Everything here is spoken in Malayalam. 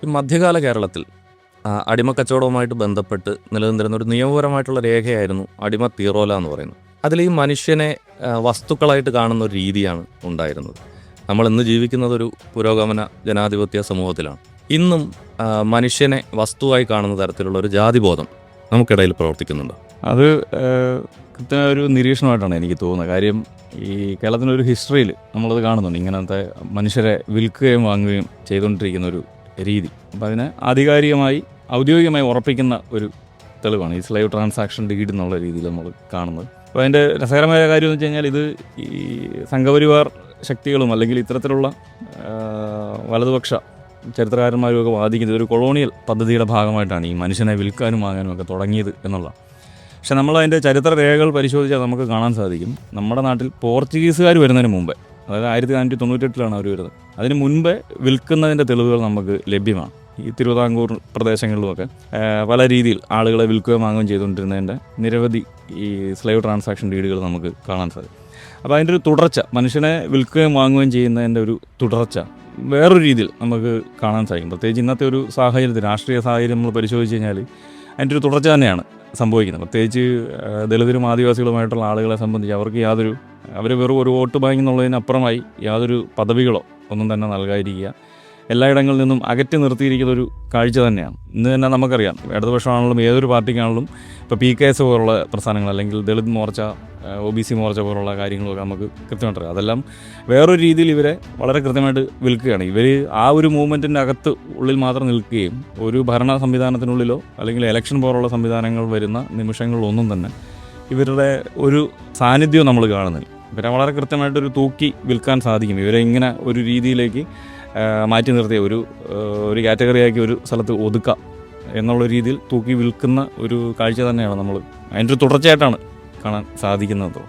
ഈ മധ്യകാല കേരളത്തിൽ അടിമക്കച്ചവടവുമായിട്ട് ബന്ധപ്പെട്ട് നിലനിന്നിരുന്ന ഒരു നിയമപരമായിട്ടുള്ള രേഖയായിരുന്നു അടിമ തീറോല എന്ന് പറയുന്നത്. അതിൽ ഈ മനുഷ്യനെ വസ്തുക്കളായിട്ട് കാണുന്ന ഒരു രീതിയാണ് ഉണ്ടായിരുന്നത്. നമ്മൾ ഇന്ന് ജീവിക്കുന്നത് ഒരു പുരോഗമന ജനാധിപത്യ സമൂഹത്തിലാണ്. ഇന്നും മനുഷ്യനെ വസ്തുവായി കാണുന്ന തരത്തിലുള്ള ഒരു ജാതിബോധം നമുക്കിടയിൽ പ്രവർത്തിക്കുന്നുണ്ട്. അത് കൃത്യമായ ഒരു നിരീക്ഷണമായിട്ടാണ് എനിക്ക് തോന്നുന്നത്. കാര്യം ഈ കേരളത്തിൻ്റെ ഒരു ഹിസ്റ്ററിയിൽ നമ്മളത് കാണുന്നുണ്ട്, ഇങ്ങനത്തെ മനുഷ്യരെ വിൽക്കുകയും വാങ്ങുകയും ചെയ്തുകൊണ്ടിരിക്കുന്ന ഒരു രീതി. അപ്പോൾ അതിനെ ആധികാരികമായി ഔദ്യോഗികമായി ഉറപ്പിക്കുന്ന ഒരു തെളിവാണ് ഈ സ്ലൈവ് ട്രാൻസാക്ഷൻ ഡീഡ് എന്നുള്ള രീതിയിൽ നമ്മൾ കാണുന്നത്. അപ്പോൾ അതിൻ്റെ രസകരമായ കാര്യം എന്ന് വെച്ച് കഴിഞ്ഞാൽ ഇത് ഈ സംഘപരിവാർ ശക്തികളും അല്ലെങ്കിൽ ഇത്തരത്തിലുള്ള വലതുപക്ഷ ചരിത്രകാരന്മാരും ഒക്കെ വാദിക്കുന്നത് ഒരു കൊളോണിയൽ പദ്ധതിയുടെ ഭാഗമായിട്ടാണ് ഈ മനുഷ്യനെ വിൽക്കാനും വാങ്ങാനും ഒക്കെ തുടങ്ങിയത് എന്നുള്ളതാണ്. പക്ഷെ നമ്മൾ അതിൻ്റെ ചരിത്ര രേഖകൾ പരിശോധിച്ചാൽ നമുക്ക് കാണാൻ സാധിക്കും, നമ്മുടെ നാട്ടിൽ പോർച്ചുഗീസുകാർ വരുന്നതിന് മുമ്പേ, അതായത് 1498 അവർ വരുന്നത്, അതിന് മുൻപേ വിൽക്കുന്നതിൻ്റെ തെളിവുകൾ നമുക്ക് ലഭ്യമാണ്. ഈ തിരുവിതാംകൂർ പ്രദേശങ്ങളിലുമൊക്കെ പല രീതിയിൽ ആളുകളെ വിൽക്കുകയും വാങ്ങുകയും ചെയ്തുകൊണ്ടിരുന്നതിൻ്റെ നിരവധി ഈ സ്ലേവ് ട്രാൻസാക്ഷൻ ഡീഡുകൾ നമുക്ക് കാണാൻ സാധിക്കും. അപ്പോൾ അതിൻ്റെ ഒരു തുടർച്ച, മനുഷ്യനെ വിൽക്കുകയും വാങ്ങുകയും ചെയ്യുന്നതിൻ്റെ ഒരു തുടർച്ച വേറൊരു രീതിയിൽ നമുക്ക് കാണാൻ സാധിക്കും. പ്രത്യേകിച്ച് ഇന്നത്തെ ഒരു സാഹചര്യത്തിൽ, രാഷ്ട്രീയ സാഹചര്യം നമ്മൾ പരിശോധിച്ച് കഴിഞ്ഞാൽ അതിൻ്റെ ഒരു തുടർച്ച തന്നെയാണ് സംഭവിക്കുന്നത്. പ്രത്യേകിച്ച് ദളിതരും ആദിവാസികളുമായിട്ടുള്ള ആളുകളെ സംബന്ധിച്ച് അവർക്ക് അവർ വെറും ഒരു വോട്ട് ബാങ്ക് എന്നുള്ളതിനപ്പുറമായി യാതൊരു പദവികളോ ഒന്നും തന്നെ നൽകാതിരിക്കുക, എല്ലായിടങ്ങളിൽ നിന്നും അകറ്റി നിർത്തിയിരിക്കുന്ന ഒരു കാഴ്ച തന്നെയാണ്. ഇന്ന് തന്നെ നമുക്കറിയാം, ഇടതുപക്ഷമാണെങ്കിലും ഏതൊരു പാർട്ടിക്കാണെങ്കിലും ഇപ്പോൾ PKS പോലുള്ള പ്രസ്ഥാനങ്ങൾ അല്ലെങ്കിൽ ദളിത് മോർച്ച, OBC മോർച്ച പോലുള്ള കാര്യങ്ങളൊക്കെ നമുക്ക് കൃത്യമായിട്ടറിയാം. അതെല്ലാം വേറൊരു രീതിയിൽ ഇവരെ വളരെ കൃത്യമായിട്ട് വിൽക്കുകയാണ്. ഇവർ ആ ഒരു മൂവ്മെൻറ്റിൻ്റെ അകത്ത് ഉള്ളിൽ മാത്രം നിൽക്കുകയും ഒരു ഭരണ സംവിധാനത്തിനുള്ളിലോ അല്ലെങ്കിൽ ഇലക്ഷൻ പോലുള്ള സംവിധാനങ്ങൾ വരുന്ന നിമിഷങ്ങളിലൊന്നും തന്നെ ഇവരുടെ ഒരു സാന്നിധ്യവും നമ്മൾ കാണുന്നില്ല. ഇവരെ വളരെ കൃത്യമായിട്ടൊരു തൂക്കി വിൽക്കാൻ സാധിക്കും. ഇവരെ ഇങ്ങനെ ഒരു രീതിയിലേക്ക് മാറ്റി നിർത്തിയ ഒരു കാറ്റഗറിയാക്കി ഒരു സ്ഥലത്ത് ഒതുക്കാം എന്നുള്ള രീതിയിൽ തൂക്കി വിൽക്കുന്ന ഒരു കാഴ്ച തന്നെയാണ് നമ്മൾ അതിൻ്റെ ഒരു തുടർച്ചയായിട്ടാണ് കാണാൻ സാധിക്കുന്നത്.